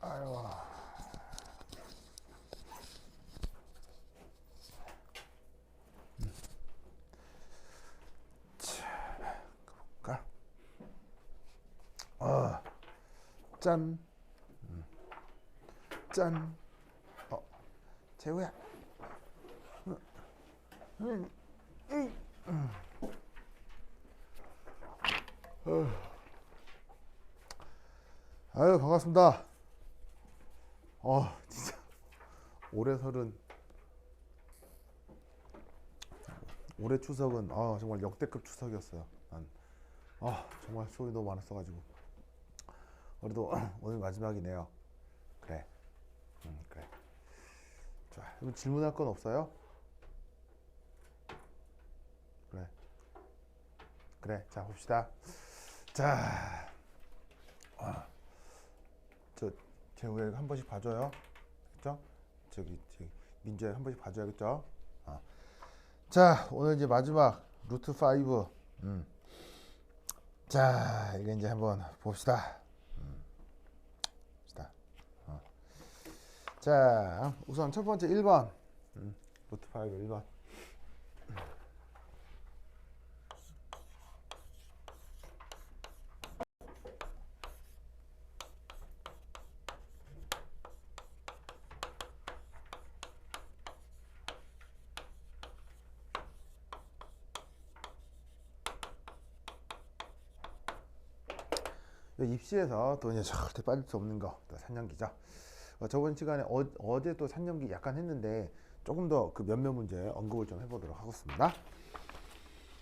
아유. 자, 볼까? 짠. 짠. 재우야. 아유, 반갑습니다. 진짜 올해 설은, 올해 추석은 정말 역대급 추석이었어요. 정말 수고이 너무 많았어가지고. 그래도 오늘 마지막이네요. 그래. 그래. 자, 그럼 질문할 건 없어요? 그래. 그래. 자, 봅시다. 자, 저 재우야 한 번씩 봐줘요. 그죠? 저기 민주야 한 번씩 봐줘야겠죠? 자, 오늘 이제 마지막 루트 5. 자, 이거 이제 한번 봅시다. 봅시다. 자, 우선 첫 번째 1번. 루트 5 1번. 입시에서 또 이제 절대 빠질 수 없는 거, 또 산연기죠. 저번 시간에 어제 또 산연기 약간 했는데 조금 더 그 몇몇 문제 언급을 좀 해보도록 하겠습니다.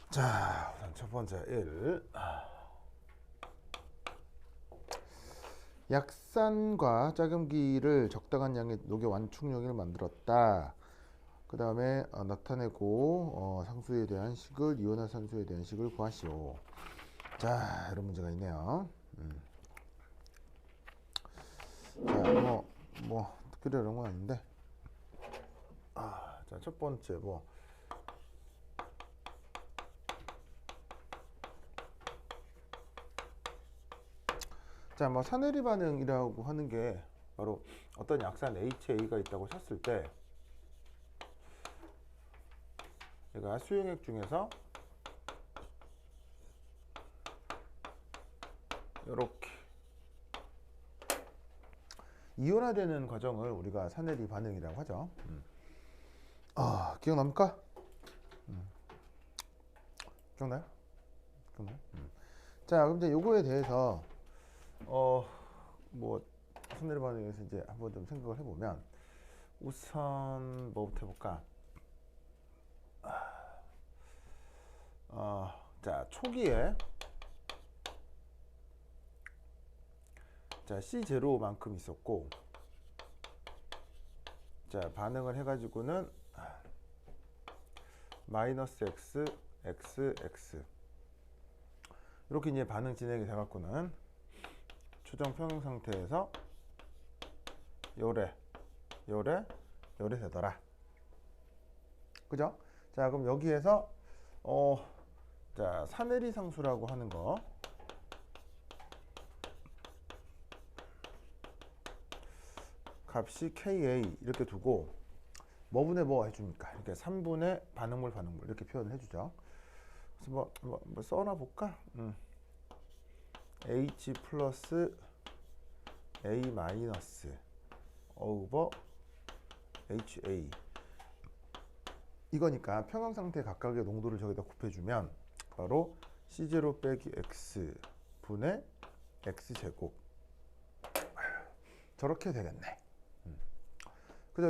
자, 우선 첫 번째 1. 약산과 짜금기를 적당한 양의 녹여 완충용을 만들었다. 그 다음에 나타내고 상수에 대한 식을, 이온화산소에 대한 식을 구하시오. 자, 이런 문제가 있네요. 자, 특별히 이런 건 아닌데. 자, 첫 번째 자, 산해리 반응이라고 하는 게 바로 어떤 약산 HA가 있다고 쳤을 때 얘가 수용액 중에서 이렇게 이온화되는 과정을 우리가 산해리 반응이라고 하죠. 기억납니까? 기억나요? 기억나요? 자, 그럼 이제 요거에 대해서 산해리 반응에서 이제 한번 좀 생각을 해보면, 우선 뭐부터 해볼까? 자, 초기에 자, C0만큼 있었고, 자, 반응을 해가지고는 마이너스 X, X, X 이렇게 이제 반응 진행이 돼갖고는 초정 평형 상태에서 요래 되더라. 그죠? 자, 그럼 여기에서 자, 산해리 상수라고 하는 거, 값이 KA 이렇게 두고 뭐분의 뭐 해줍니까? 이렇게 3분의 반응물 이렇게 표현을 해주죠. 그래서 뭐 써놔 볼까? H 플러스 A 마이너스 오버 HA 이거니까 평형 상태 각각의 농도를 저기다 곱해주면 바로 C0 빼기 X 분의 X제곱 저렇게 되겠네. 그죠?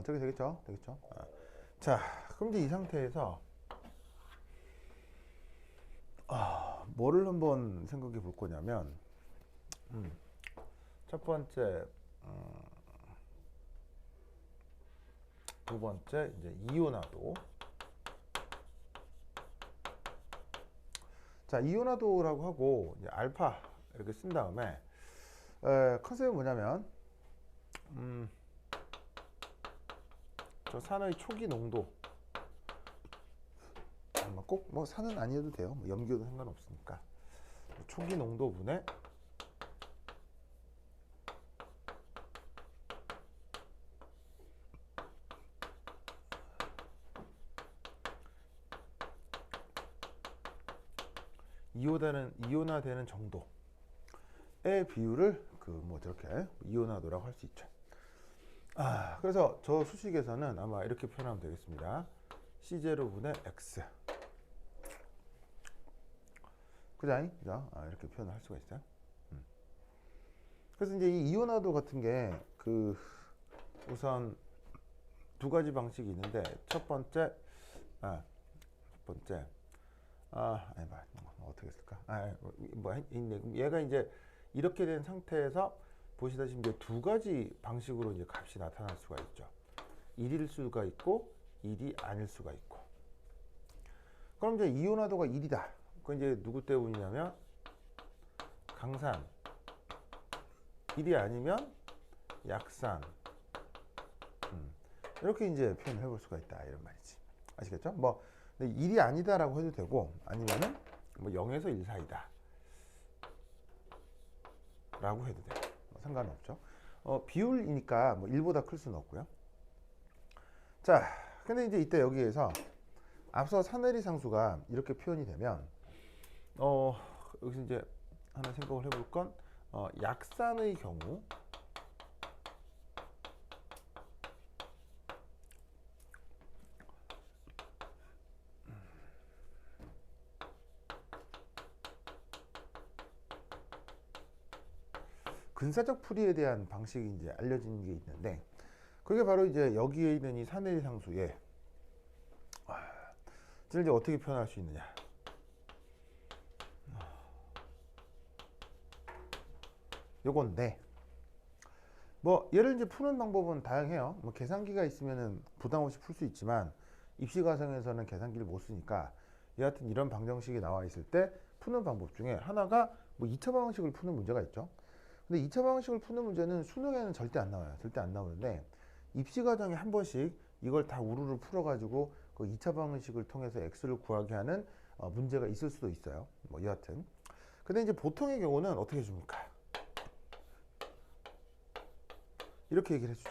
저게 되겠죠? 자, 그럼 이제 이 상태에서 뭐를 한번 생각해 볼 거냐면, 첫 번째, 두 번째 이제 이온화도. 자, 이온화도라고 하고 이제 알파 이렇게 쓴 다음에 컨셉은 뭐냐면 저 산의 초기 농도, 꼭 산은 아니어도 돼요. 염기도 상관없으니까. 초기 농도분의 이온화되는 정도의 비율을 뭐 저렇게 이온화도라고 할 수 있죠. 그래서 저 수식에서는 아마 이렇게 표현하면 되겠습니다. C0분의 X. 그죠? 이렇게 표현을 할 수가 있어요. 그래서 이제 이 이온화도 같은 게 우선 두 가지 방식이 있는데 첫 번째 어떻게 했을까? 얘가 이제 이렇게 된 상태에서 보시다시피 이제 두 가지 방식으로 이제 값이 나타날 수가 있죠. 1일 수가 있고 1이 아닐 수가 있고. 그럼 이제 이온화도가 1이다. 그건 이제 누구 때문이냐면 강산 1이 아니면 약산. 이렇게 이제 표현을 해볼 수가 있다 이런 말이지. 아시겠죠? 뭐 1이 아니다라고 해도 되고 아니면은 뭐 0에서 1 사이다 라고 해도 돼요. 상관은 없죠. 비율이니까 뭐 1보다 클 수는 없고요. 자, 근데 이제 이때 여기에서 앞서 사내리 상수가 이렇게 표현이 되면 여기서 이제 하나 생각을 해볼 건 약산의 경우 근사적 풀이에 대한 방식이 이제 알려진 게 있는데 그게 바로 이제 여기에 있는 이 사내리 상수에 이제 어떻게 표현할 수 있느냐. 요건데 뭐 얘를 이제 푸는 방법은 다양해요. 뭐 계산기가 있으면은 부담 없이 풀 수 있지만 입시 과정에서는 계산기를 못 쓰니까 여하튼 이런 방정식이 나와 있을 때 푸는 방법 중에 하나가 뭐 2차 방정식을 푸는 문제가 있죠. 근데 2차 방정식을 푸는 문제는 수능에는 절대 안 나와요. 절대 안 나오는데 입시 과정에 한 번씩 이걸 다 우르르 풀어가지고 그 2차 방정식을 통해서 x를 구하게 하는 문제가 있을 수도 있어요. 뭐 여하튼. 근데 이제 보통의 경우는 어떻게 해줍니까? 이렇게 얘기를 해주죠.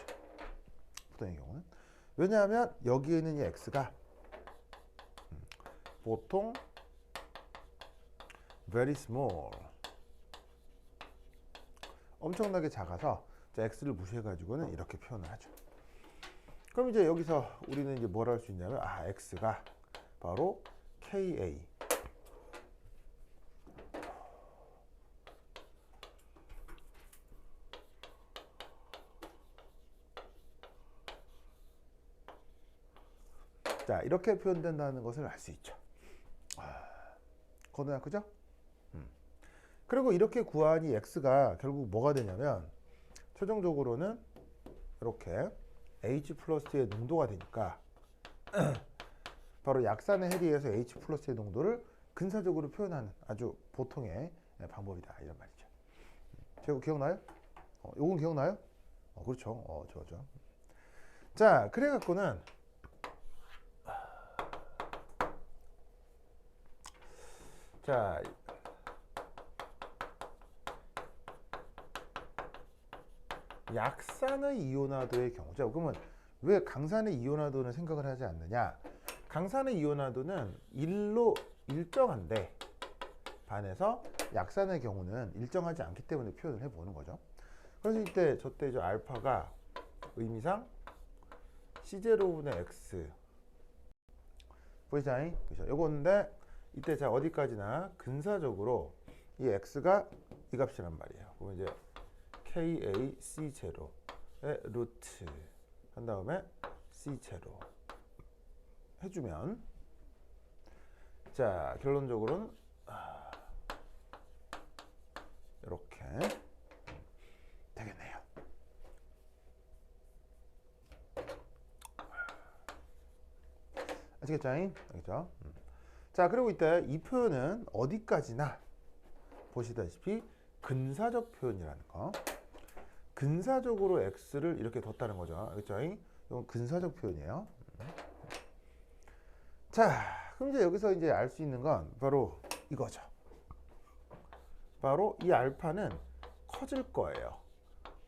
보통의 경우는. 왜냐하면 여기에 있는 이 x가 보통 very small 엄청나게 작아서 x를 무시해가지고는 이렇게 표현을 하죠. 그럼 이제 여기서 우리는 이제 뭘 할 수 있냐면 x가 바로 ka 자 이렇게 표현된다는 것을 알 수 있죠. 거두야 그죠? 그리고 이렇게 구한 이 x가 결국 뭐가 되냐면 최종적으로는 이렇게 H 플러스의 농도가 되니까 바로 약산의 해리에서 H 플러스의 농도를 근사적으로 표현하는 아주 보통의 방법이다 이런 말이죠. 이거 기억나요? 요건 기억나요? 그렇죠. 좋죠. 자 그래 갖고는 자 약산의 이온화도의 경우 자 그러면 왜 강산의 이온화도는 생각을 하지 않느냐. 강산의 이온화도는 1로 일정한데 반해서 약산의 경우는 일정하지 않기 때문에 표현을 해보는 거죠. 그래서 이때 저때 저 알파가 의미상 C0분의 X 보이자잉? 그죠? 요건데 이때 자 어디까지나 근사적으로 이 X가 이 값이란 말이에요. 그럼 이제 KAC0의 루트 한 다음에 C0 해주면 자 결론적으로는 이렇게 되겠네요. 아시겠죠? 알겠죠? 자 그리고 이때 이 표현은 어디까지나 보시다시피 근사적 표현이라는 거. 근사적으로 x를 이렇게 뒀다는 거죠. 알겠죠? 이건 근사적 표현이에요. 자, 그럼 이제 여기서 이제 알 수 있는 건 바로 이거죠. 바로 이 알파는 커질 거예요.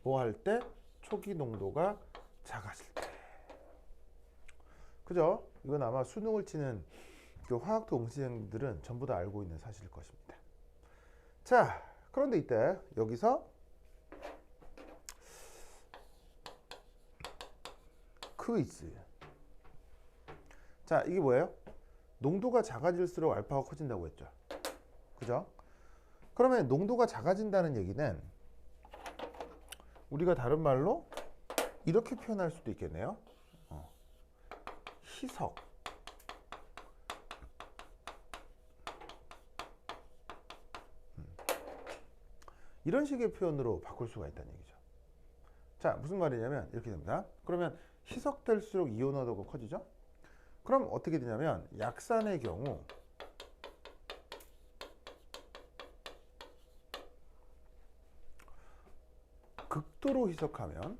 뭐 할 때? 초기 농도가 작아질 때. 그죠? 이건 아마 수능을 치는 그 화학도 응시생들은 전부 다 알고 있는 사실일 것입니다. 자, 그런데 이때 여기서 퀴즈. 자, 이게 뭐예요? 농도가 작아질수록 알파가 커진다고 했죠. 그죠? 그러면 농도가 작아진다는 얘기는 우리가 다른 말로 이렇게 표현할 수도 있겠네요. 희석. 이런 식의 표현으로 바꿀 수가 있다는 얘기죠. 자, 무슨 말이냐면 이렇게 됩니다. 그러면 희석될수록 이온화도가 커지죠? 그럼 어떻게 되냐면 약산의 경우 극도로 희석하면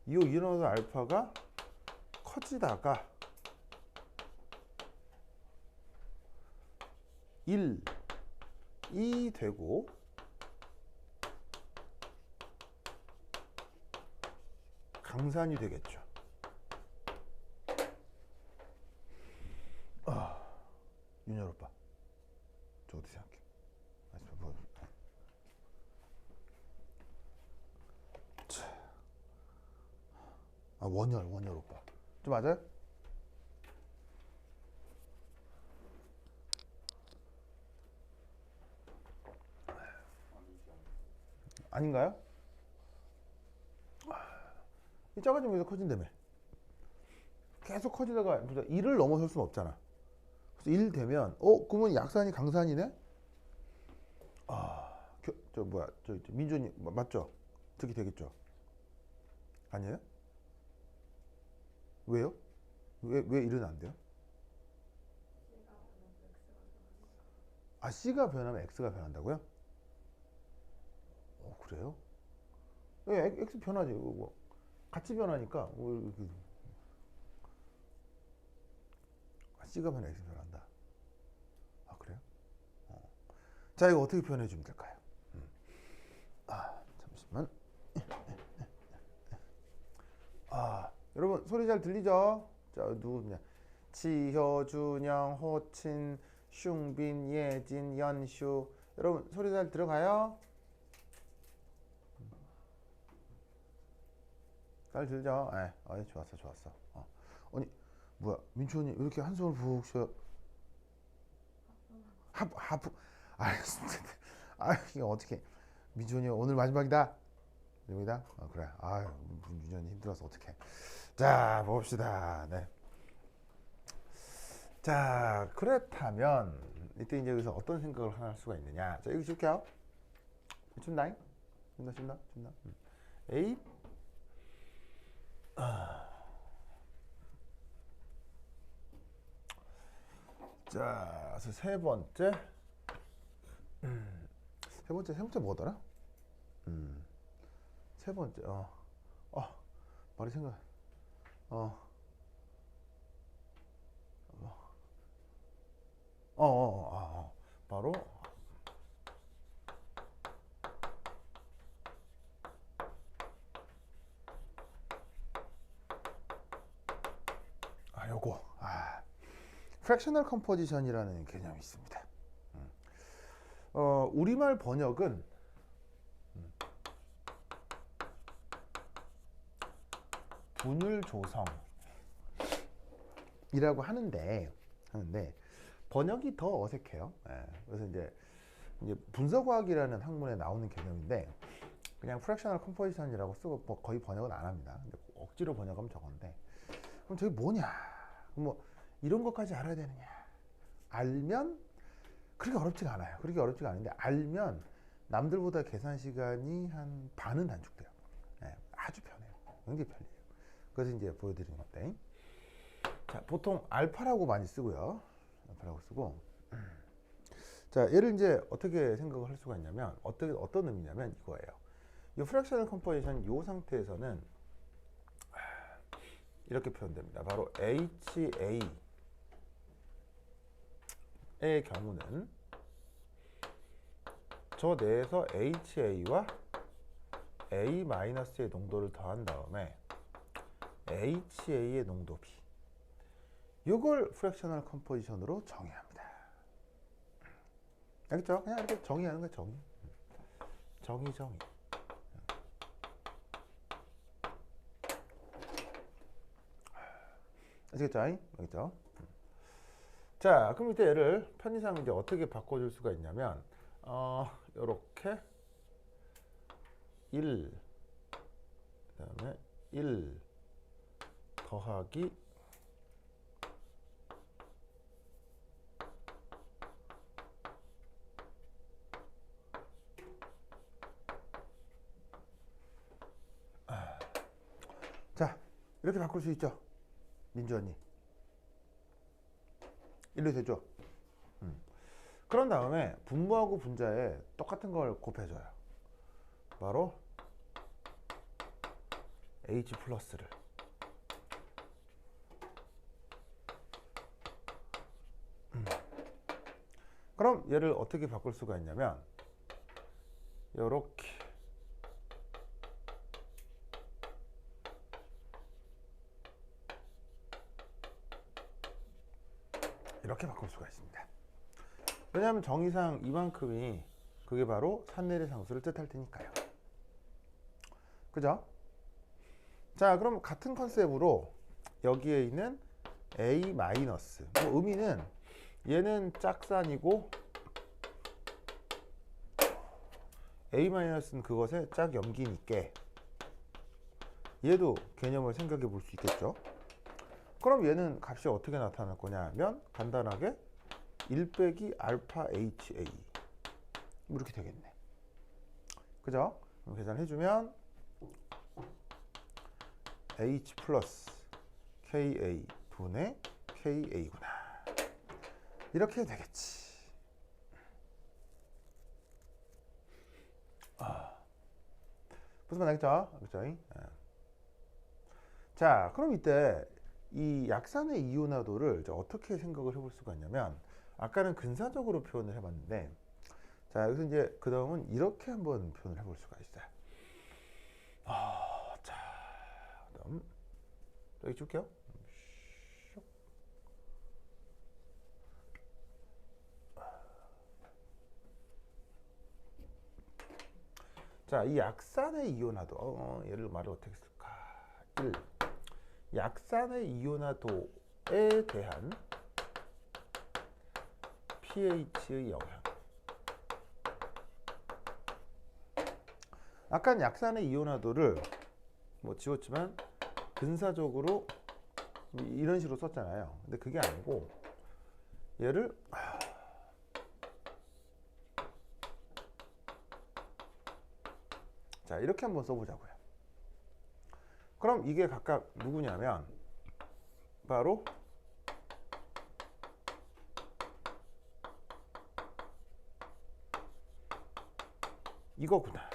이 이온화도 알파가 커지다가 1이 되고 강산이 되겠죠. 윤열 오빠, 저 어떻게 생각해? 원열 오빠, 좀 맞아요? 아닌가요? 이 작아지면 계속 커진다며. 계속 커지다가 1을 넘어설 수는 없잖아. 그래서 1 되면 그러면 약산이 강산이네? 저 뭐야, 저 민준이 맞죠? 그렇게 되겠죠? 아니에요? 왜요? 왜 1은 안 돼요? C가 변하면 X가 변한다고요? 그래요? X 변하지. 뭐 같이 변하니까 C가 변해 X 변한다. 그래요? 자, 이거 어떻게 표현해 주면 될까요? 잠시만. 여러분 소리 잘 들리죠? 자, 누구냐? 지효, 준영, 호친, 슝빈, 예진, 연슈. 여러분 소리 잘 들어가요? 잘 들죠? 좋았어. 아니 뭐야, 민초님 왜 이렇게 한숨을 푹 쉬어? 하프. 알겠습니다. 이거 어떻게? 민초님 오늘 마지막이다. 입니다. 그래. 민초님 힘들어서 어떡해. 자, 봅시다. 네. 자, 그렇다면 이때 이제 여기서 어떤 생각을 하나 할 수가 있느냐? 자, 여기 줄게요. 준다. A. 자, 그래서 세 번째 뭐더라? 세 번째 말이 생각. 바로 요거 fractional composition이라는 개념이 있습니다. 우리말 번역은 분율 조성이라고 하는데 번역이 더 어색해요. 그래서 이제 분서과학이라는 학문에 나오는 개념인데 그냥 fractional composition이라고 쓰고 거의 번역은 안 합니다. 근데 억지로 번역하면 저건데, 그럼 저게 뭐냐? 뭐 이런 것까지 알아야 되느냐? 알면 그렇게 어렵지가 않아요. 그렇게 어렵지가 않은데 알면 남들보다 계산 시간이 한 반은 단축돼요. 아주 편해요. 굉장히 편해요. 그래서 이제 보여드리는 건데, 자, 보통 알파라고 많이 쓰고요. 알파라고 쓰고. 자, 얘를 이제 어떻게 생각을 할 수가 있냐면 어떤 의미냐면 이거예요. 이 프랙셔널 컴포지션 이 상태에서는 이렇게 표현됩니다. 바로 HA의 경우는 저 내에서 HA와 A-의 농도를 더한 다음에 HA의 농도 B, 이걸 프랙셔널 컴포지션으로 정의합니다. 알겠죠? 그냥 이렇게 정의하는 거예요. 정의. 아시겠죠? 알겠죠? 자, 그럼 이때 얘를 편의상 이제 어떻게 바꿔줄 수가 있냐면, 요렇게 1, 그 다음에 1 더하기 자, 이렇게 바꿀 수 있죠? 민주 언니. 1로 되죠? 그런 다음에 분모하고 분자에 똑같은 걸 곱해줘요. 바로 H 플러스를. 그럼 얘를 어떻게 바꿀 수가 있냐면 요렇게 이렇게 바꿀 수가 있습니다. 왜냐하면 정의상 이만큼이 그게 바로 산내의 상수를 뜻할 테니까요. 그죠? 자, 그럼 같은 컨셉으로 여기에 있는 A 마이너스, 뭐 의미는 얘는 짝산이고 A 마이너스는 그것에 짝염기니까 얘도 개념을 생각해 볼 수 있겠죠. 그럼 얘는 값이 어떻게 나타날 거냐 하면 간단하게 1 빼기 알파 HA 이렇게 되겠네. 그죠? 그럼 계산해주면 H 플러스 KA 분의 KA구나. 이렇게 되겠지. 무슨 말 알겠죠? 그죠? 자, 그럼 이때 이 약산의 이온화도를 어떻게 생각을 해볼 수가 있냐면 아까는 근사적으로 표현을 해봤는데 자, 여기서 이제 그 다음은 이렇게 한번 표현을 해볼 수가 있어요. 자, 그 다음 여기 줄게요. 자, 이 약산의 이온화도 얘를 말을 어떻게 쓸까? 1. 약산의 이온화도에 대한 pH의 영향. 아까 약산의 이온화도를 뭐 지웠지만 근사적으로 이런 식으로 썼잖아요. 근데 그게 아니고 얘를 자, 이렇게 한번 써보자고요. 그럼 이게 각각 누구냐면 바로 이거구나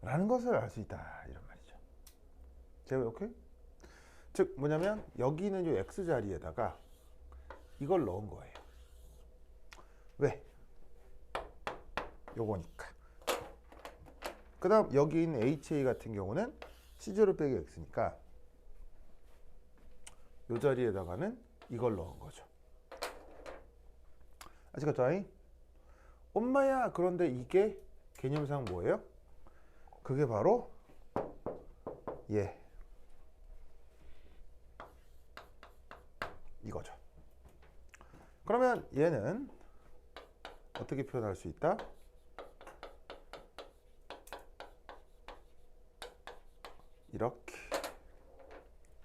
라는 것을 알 수 있다 이런 말이죠. 제가 이렇게 즉 뭐냐면 여기는 이 X자리에다가 이걸 넣은 거예요. 왜? 요거니까. 그 다음 여기 있는 HA 같은 경우는 C0 빼기 X니까 이 자리에다가는 이걸 넣은 거죠. 아시겠죠? 엄마야, 그런데 이게 개념상 뭐예요? 그게 바로 이거죠. 그러면 얘는 어떻게 표현할 수 있다? 이렇게.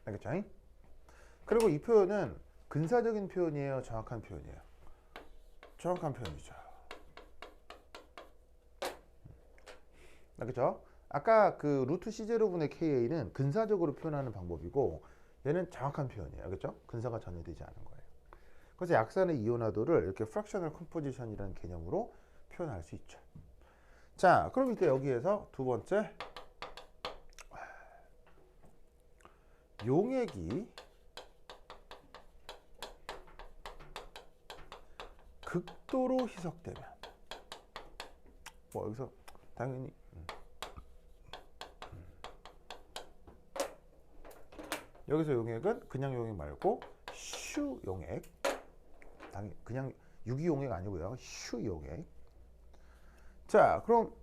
알겠죠? 그리고 이 표현은 근사적인 표현이에요? 정확한 표현이에요? 정확한 표현이죠. 알겠죠? 아까 그 루트 C0분의 KA는 근사적으로 표현하는 방법이고 얘는 정확한 표현이에요. 알겠죠? 근사가 전혀 되지 않은 거예요. 그래서 약산의 이온화도를 이렇게 프랙셔널 컴포지션이라는 개념으로 표현할 수 있죠. 자, 그럼 이때 여기에서 두 번째 용액이 극도로 희석되면 뭐 여기서 당연히 여기서 용액은 그냥 용액 말고 슈 용액. 그냥 유기 용액 아니고요. 슈 용액. 자, 그럼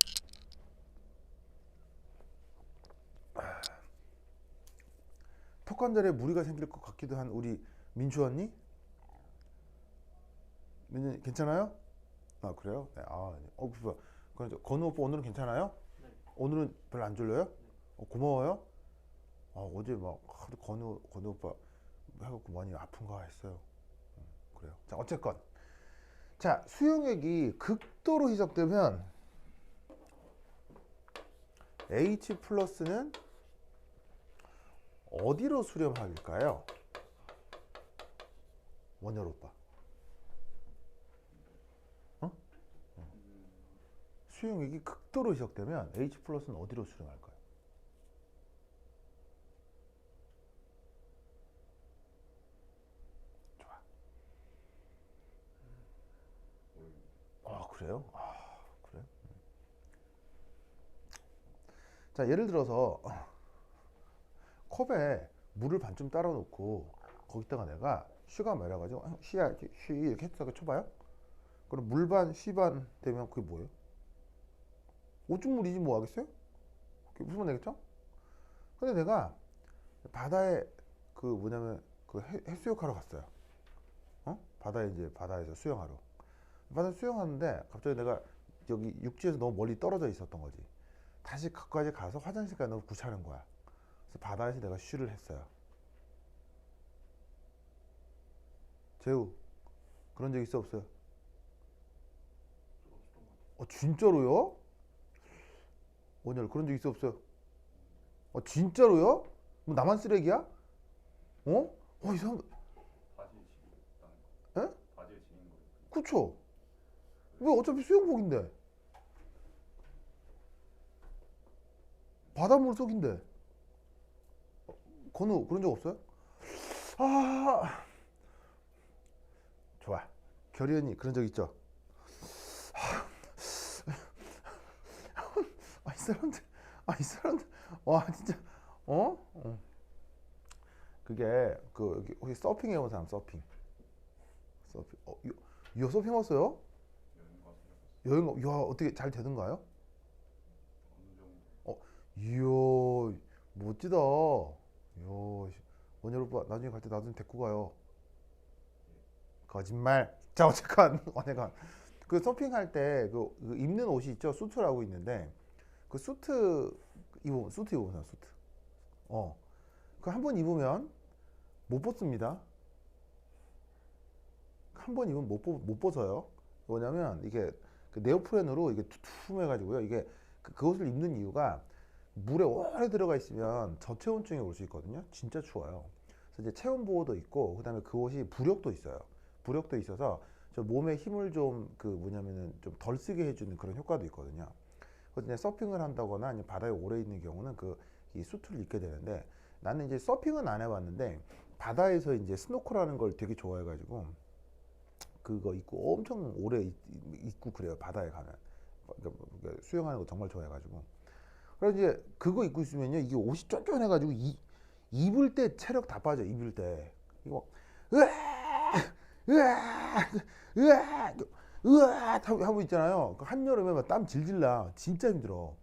턱 관절에 무리가 생길 것 같기도 한 우리 민주 언니? 민주 괜찮아요? 아 그래요? 네. 그럼 건우 오빠 오늘은 괜찮아요? 네. 오늘은 별로 안 졸려요? 네. 고마워요. 어제 막 하도 건우 오빠 해갖고 많이 아픈가 했어요. 그래요. 자 어쨌건 자 수용액이 극도로 희석되면 H 플러스는 어디로 수렴할까요? 원열 오빠. 수용액이 극도로 희석되면 H 플러스는 어디로 수렴할까요? 좋아. 그래요? 그래? 자, 예를 들어서 컵에 물을 반쯤 따라 놓고 거기다가 내가 쉬가 말아가지고 쉬야 쉬 이렇게 했다가 쳐봐요? 그럼 물반 쉬반 되면 그게 뭐예요? 오줌물이지 뭐 하겠어요? 그게 무슨 말 되겠죠? 근데 내가 바다에 그 뭐냐면 그 해수욕하러 갔어요. 바다에 이제 바다에서 수영하러. 바다 수영하는데 갑자기 내가 여기 육지에서 너무 멀리 떨어져 있었던 거지. 다시 거기까지 가서 화장실까지 너무 귀찮은 거야. 그래서 바다에서 내가 쉬를 했어요. 재우 그런 적 있어 없어요? 진짜로요? 원열 그런 적 있어 없어요? 진짜로요? 뭐 나만 쓰레기야? 이 사람 바지에 지인다는 거. 에? 바지에 지인 거예요. 그쵸? 왜 어차피 수영복인데 바닷물 속인데 건우 그런 적 없어요? 좋아 결이 언니 그런 적 있죠? 이 사람들 와 진짜 그게 그 여기 혹시 서핑 해본 사람 서핑 요 서핑 왔어요? 여행 가서 야 어떻게 잘 되던가요? 어느 정도. 이야 멋지다. 이야 원열 오빠 나중에 갈 때 나중에 데리고 가요. 거짓말. 자 어쨌건 내가 그 서핑할 때 그 입는 옷이 있죠. 수트라고 있는데 그 수트 입으면 수트. 그 한 번 입으면 못 벗습니다. 한 번 입으면 못 벗어요. 뭐냐면 이게 그 네오프렌으로 이게 두툼해가지고요. 이게 그 옷을 입는 이유가 물에 오래 들어가 있으면 저체온증이 올 수 있거든요. 진짜 추워요. 그래서 이제 체온 보호도 있고 그다음에 그 옷이 부력도 있어요. 부력도 있어서 저 몸에 힘을 좀 그 뭐냐면은 좀 덜 쓰게 해주는 그런 효과도 있거든요. 그래서 이제 서핑을 한다거나 아니면 바다에 오래 있는 경우는 이 수트를 입게 되는데 나는 이제 서핑은 안 해봤는데 바다에서 이제 스노클하는 걸 되게 좋아해가지고 그거 입고 엄청 오래 입고 그래요. 바다에 가면 그러니까 수영하는 거 정말 좋아해가지고 그래서 이제 그거 입고 있으면요 이게 옷이 쫀쫀해가지고 입을 때 체력 다 빠져. 입을 때 이거 으아 하고 있잖아요. 한여름에 막 땀 질질 나. 진짜 힘들어.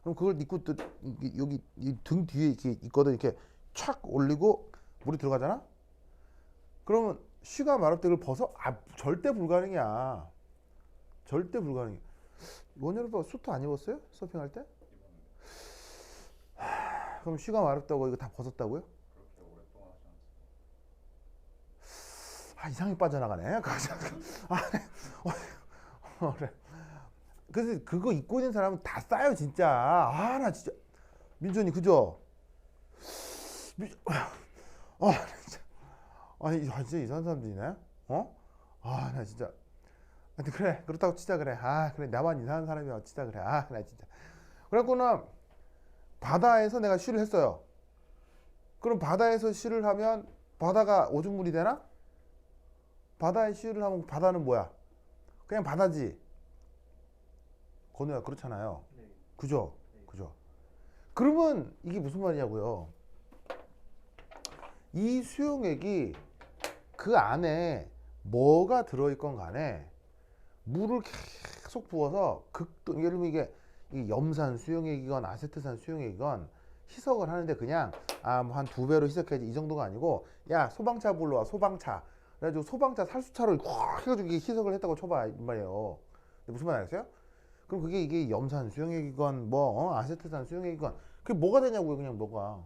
그럼 그걸 입고 또 여기 등 뒤에 이렇게 있거든. 이렇게 착 올리고 물이 들어가잖아. 그러면 쉬가 말할 때 그걸 벗어? 절대 불가능이야. 절대 불가능해. 원열 오빠 수트 안 입었어요? 서핑할 때? 그럼 쉬가 마렵다고 이거 다 벗었다고요? 그렇게 오랫동안 하지 않습니다. 이상하게 빠져나가네. 그래. 그래서 그거 입고 있는 사람은 다 싸요 진짜. 나 진짜 민준이 그죠? 진짜. 진짜 이상한 사람들이네. 나 진짜. 근데 그래 그렇다고 치자 그래. 그래 나만 이상한 사람이야 치자 그래. 나 진짜. 그래갖고는 바다에서 내가 쉬를 했어요. 그럼 바다에서 쉬를 하면 바다가 오줌물이 되나? 바다에 쉬를 하면 바다는 뭐야? 그냥 바다지. 건우야 그렇잖아요. 네. 그죠? 그죠? 그러면 이게 무슨 말이냐고요? 이 수용액이 그 안에 뭐가 들어있건 간에 물을 계속 부어서 극도, 예를 들면 이게 염산 수용액이건 아세트산 수용액이건 희석을 하는데 그냥 뭐 한 2배로 희석해야지 이 정도가 아니고, 야 소방차 불러와, 소방차. 그래가지고 소방차 살수차로 확 해가지고 이게 희석을 했다고 쳐봐 이 말이에요. 무슨 말 알겠어요? 그럼 그게 이게 염산 수용액이건 뭐 아세트산 수용액이건 그게 뭐가 되냐고요. 그냥 뭐가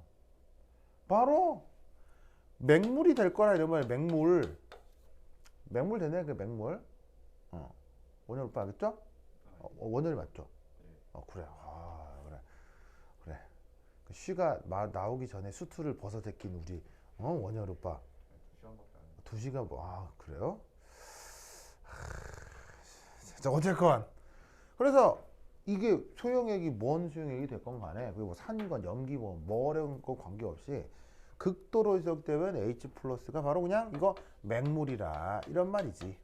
바로 맹물이 될 거라 이런 말이에요. 맹물 되네. 그 맹물. 원열 오빠 알겠죠? 원열이 맞죠? 그래. 그래. 그래. 그 쉬가 나오기 전에 수투를 벗어제낀 우리 원열 오빠. 2시간밖에 안 해. 2시간 그래요? 자, 어쨌건 그래서 이게 소용액이 뭔 소용액이 됐건 간에 그리고 뭐 산이건 염기 뭐 어려운 거 관계없이 극도로 희석되면 H 플러스가 바로 그냥 이거 맹물이라 이런 말이지.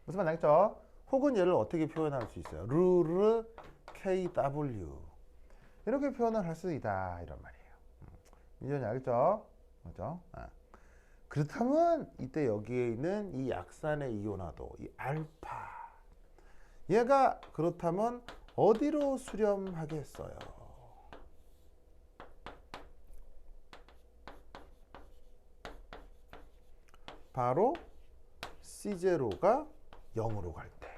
무슨 말 알겠죠? 혹은 얘를 어떻게 표현할 수 있어요? 르르 KW 이렇게 표현을 할 수 있다 이런 말이에요. 민준이 알겠죠? 그렇죠? 그렇다면 이때 여기에 있는 이 약산의 이온화도 이 알파 얘가 그렇다면 어디로 수렴하겠어요? 바로 C0가 0으로 갈 때.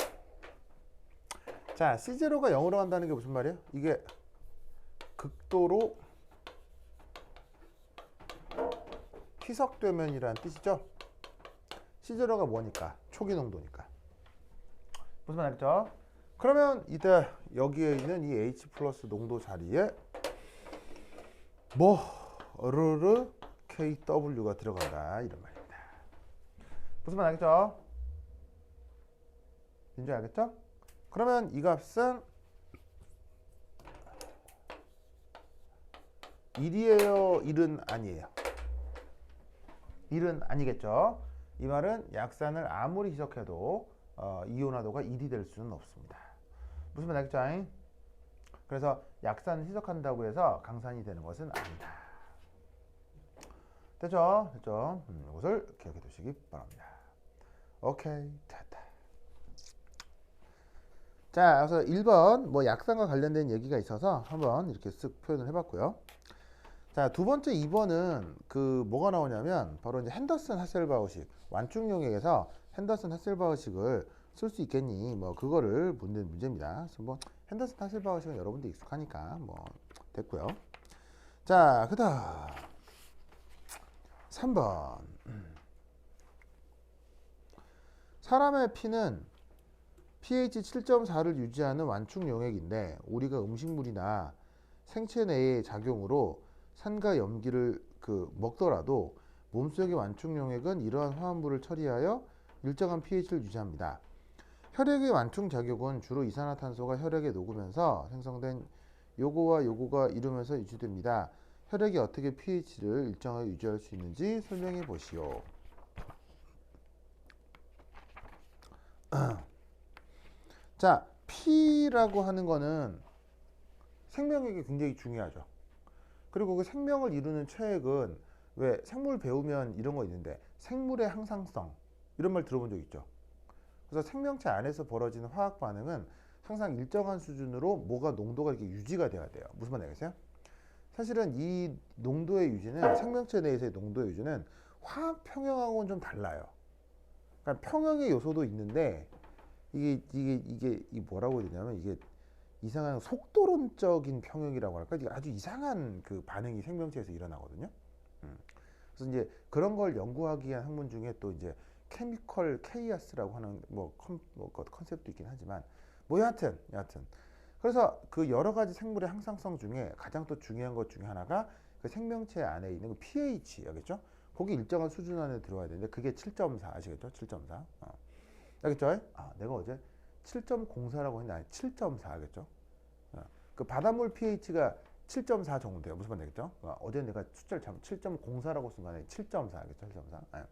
자, C0가 0으로 간다는 게 무슨 말이에요? 이게 극도로 희석되면이라는 뜻이죠. C0가 뭐니까? 초기 농도니까. 무슨 말 알겠죠? 그러면 이때 여기에 있는 이 H 플러스 농도 자리에 뭐 르르 KW가 들어간다 이런 말입니다. 무슨 말 알겠죠? 인지 알겠죠? 그러면 이 값은 1이에요? 1은 아니에요? 1은 아니겠죠? 이 말은 약산을 아무리 희석해도 이온화도가 1이 될 수는 없습니다. 무슨 말 알겠죠? 그래서 약산을 희석한다고 해서 강산이 되는 것은 아니다. 됐죠? 됐죠? 이것을 기억해 두시기 바랍니다. 오케이, 됐다. 자, 그래서 1번 뭐 약산과 관련된 얘기가 있어서 한번 이렇게 쓱 표현을 해봤고요. 자, 두 번째 2번은 그 뭐가 나오냐면 바로 이제 핸더슨 하셀바우식 완충용액에서 핸더슨 하셀바우식을 쓸 수 있겠니? 뭐 그거를 묻는 문제입니다. 그래서 뭐 핸더슨 하셀바우식은 여러분들 익숙하니까 뭐 됐고요. 자, 그다음 3번. 사람의 피는 pH 7.4를 유지하는 완충용액인데 우리가 음식물이나 생체 내의 작용으로 산과 염기를 먹더라도 몸속의 완충용액은 이러한 화합물을 처리하여 일정한 pH를 유지합니다. 혈액의 완충 작용은 주로 이산화탄소가 혈액에 녹으면서 생성된 요거와 요거가 이루면서 유지됩니다. 혈액이 어떻게 pH를 일정하게 유지할 수 있는지 설명해 보시오. 자, P라고 하는 거는 생명력이 굉장히 중요하죠. 그리고 그 생명을 이루는 체액은 왜 생물 배우면 이런 거 있는데 생물의 항상성 이런 말 들어본 적 있죠. 그래서 생명체 안에서 벌어지는 화학 반응은 항상 일정한 수준으로 뭐가 농도가 이렇게 유지가 돼야 돼요. 무슨 말 알겠어요? 사실은 이 농도의 유지는 생명체 내에서의 농도의 유지는 화학 평형하고는 좀 달라요. 그러니까 평형의 요소도 있는데 이게 뭐라고 해야 되냐면 이게 이상한 속도론적인 평형이라고 할까? 이게 아주 이상한 그 반응이 생명체에서 일어나거든요. 그래서 이제 그런 걸 연구하기 위한 학문 중에 또 이제 케미컬 케이아스라고 하는 컨셉도 있긴 하지만 뭐 여하튼 그래서 그 여러 가지 생물의 항상성 중에 가장 또 중요한 것 중에 하나가 그 생명체 안에 있는 그 pH 알겠죠? 거기 일정한 수준 안에 들어와야 되는데 그게 7.4 아시겠죠? 7.4 알겠죠? 내가 어제 7.04라고 했는데 아니 7.4 알겠죠? 그 바닷물 pH가 7.4 정도 돼요. 무슨 말 되겠죠? 어제 내가 숫자를 잘못 7.04라고 쓴 거 아니에요. 7.4 알겠죠? 7.4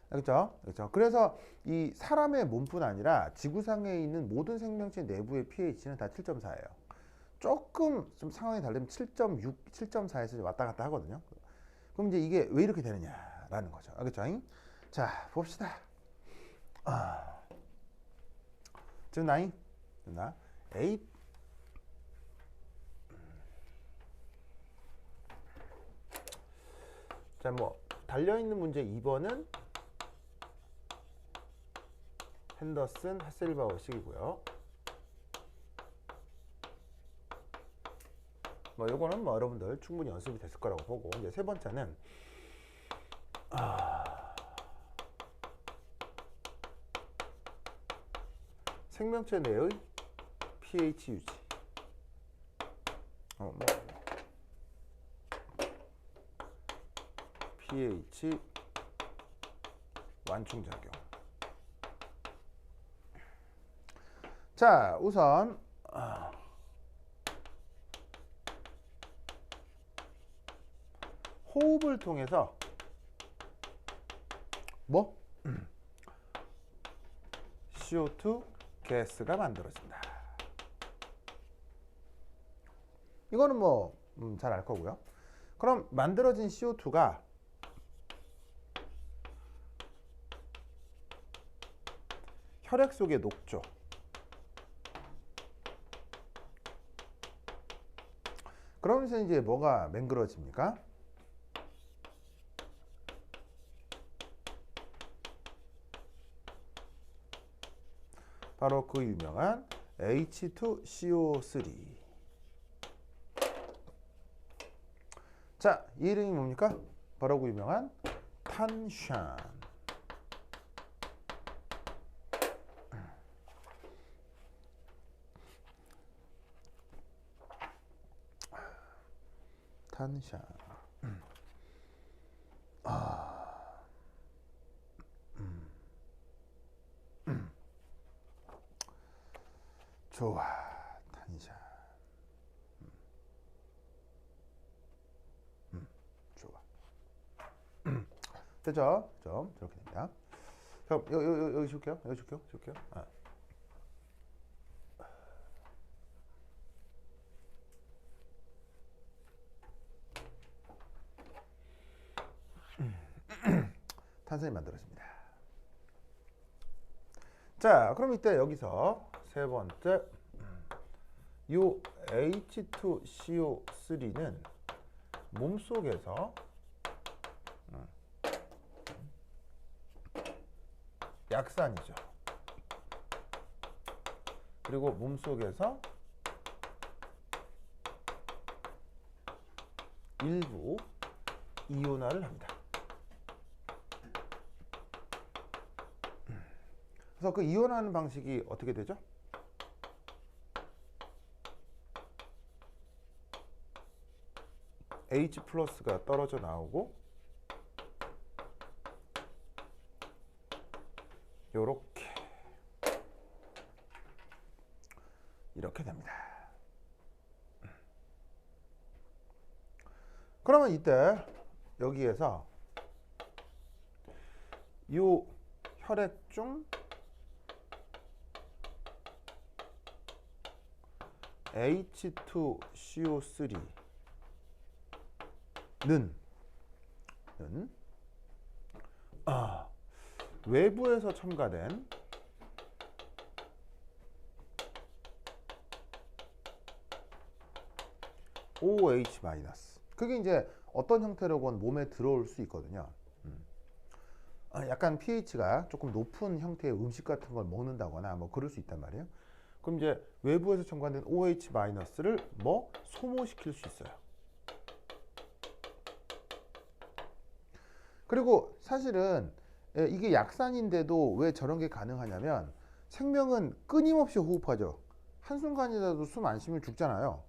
알겠죠? 그렇죠? 그래서 이 사람의 몸뿐 아니라 지구상에 있는 모든 생명체 내부의 pH는 다 7.4예요. 조금 좀 상황이 다르면 7.6, 7.4에서 왔다 갔다 하거든요. 그럼 이제 이게 왜 이렇게 되느냐라는 거죠. 알겠죠? 자, 봅시다. 지금 9, 나 8. 자, 뭐 달려있는 문제 2번은 핸더슨, 하셀바우식이고요. 뭐 요거는 뭐 여러분들 충분히 연습이 됐을 거라고 보고, 이제 세 번째는 생명체 내의 pH 유지. 뭐 pH 완충작용. 자, 우선 호흡을 통해서 뭐 CO2 가스가 만들어진다. 이거는 뭐 잘 알 거고요. 그럼 만들어진 CO2가 혈액 속에 녹죠. 그러면서 이제 뭐가 맹글어집니까? 바로 그 유명한 H2CO3. 자, 이 이름이 뭡니까? 바로 그 유명한 탄산. 탄산. 좋아, 탄산. 좋아. 됐죠? 좀 저렇게 됩니다. 그럼 여기 줄게요. 여기 줄게요. 탄산이 만들어집니다. 자, 그럼 이때 여기서 세 번째, 요 H2CO3는 몸속에서 약산이죠. 그리고 몸속에서 일부 이온화를 합니다. 그래서 그 이온화하는 방식이 어떻게 되죠? H 플러스가 떨어져 나오고 요렇게 이렇게 됩니다. 그러면 이때 여기에서 요 혈액 중 H2CO3는 외부에서 첨가된 OH 마이너스. 그게 이제 어떤 형태로건 몸에 들어올 수 있거든요. 약간 pH가 조금 높은 형태의 음식 같은 걸 먹는다거나 뭐 그럴 수 있단 말이에요. 그럼 이제 외부에서 첨가된 OH 마이너스를 뭐 소모시킬 수 있어요. 그리고 사실은 이게 약산인데도 왜 저런 게 가능하냐면 생명은 끊임없이 호흡하죠. 한순간이라도 숨 안 쉬면 죽잖아요.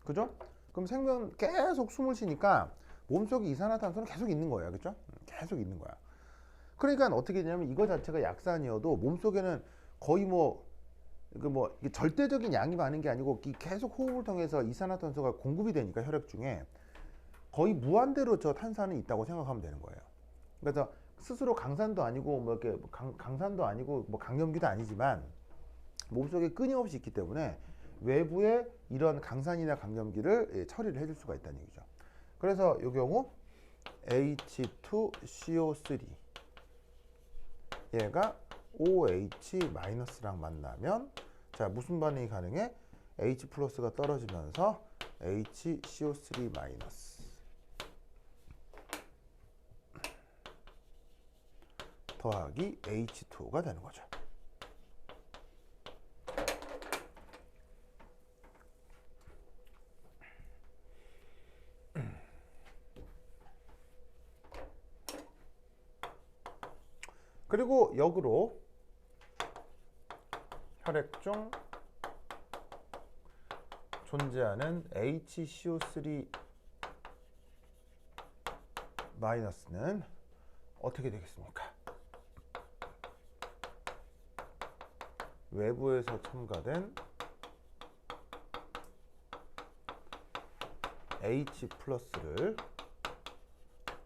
그죠? 그럼 생명은 계속 숨을 쉬니까 몸속에 이산화탄소는 계속 있는 거예요. 그죠? 계속 있는 거야. 그러니까 어떻게 되냐면 이거 자체가 약산이어도 몸속에는 거의 이게 절대적인 양이 많은 게 아니고 계속 호흡을 통해서 이산화탄소가 공급이 되니까 혈액 중에 거의 무한대로 저 탄산은 있다고 생각하면 되는 거예요. 그래서 스스로 강산도 아니고 뭐 이렇게 강산도 아니고 뭐 강염기도 아니지만 몸속에 끊임없이 있기 때문에 외부에 이런 강산이나 강염기를 처리를 해줄 수가 있다는 얘기죠. 그래서 이 경우 H2CO3 얘가 OH-랑 만나면 자 무슨 반응이 가능해? H 플러스가 떨어지면서 HCO3 마이너스 더하기 H2O가 되는 거죠. 그리고 역으로 혈액 중 존재하는 HCO3 마이너스는 어떻게 되겠습니까? 외부에서 첨가된 H 플러스를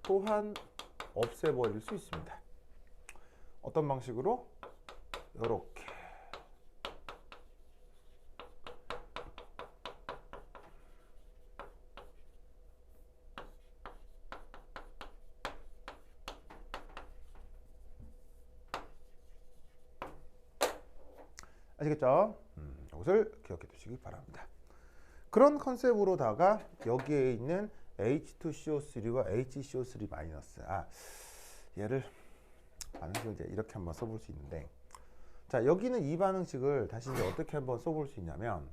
또한 없애버릴 수 있습니다. 어떤 방식으로? 이렇게 아시겠죠? 이것을 기억해 두시기 바랍니다. 그런 컨셉으로다가 여기에 있는 H2CO3와 HCO3 마이너스 얘를 반응식을 이제 이렇게 한번 써볼 수 있는데 자 여기는 이 반응식을 다시 이제 어떻게 한번 써볼 수 있냐면